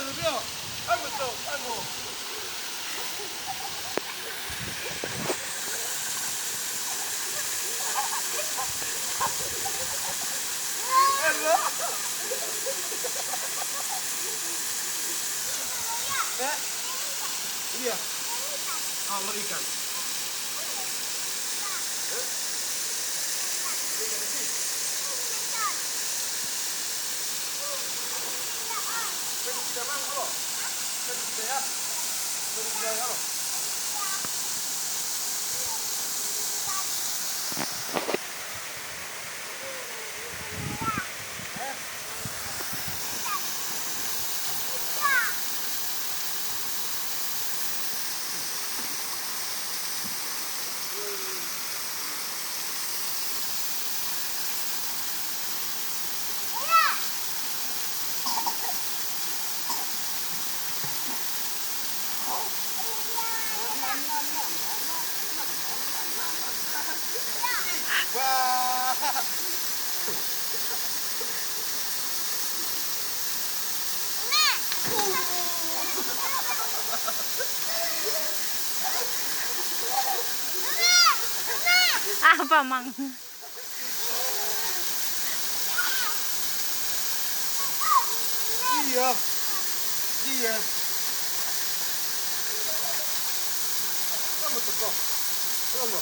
Rubio. Ayo betul, ayo. Iya. Kalau ikan. Apa, Mang? Iya. Iya. Kamu teko. Kamu.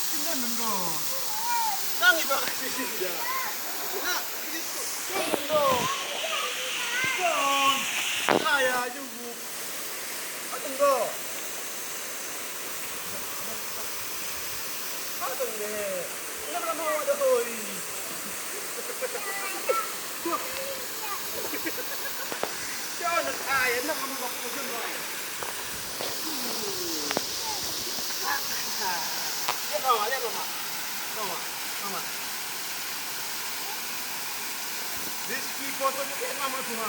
Tinggal nendo. Nang iba kasi siya. Nak, dito. Nendo. Don. Kaya juga. Atunggo. Atunggo. Ina pala mo ada hoy. Jangan kaya na kamu bakal jumpa. Lihat mama. Mama. This people so mama tuh.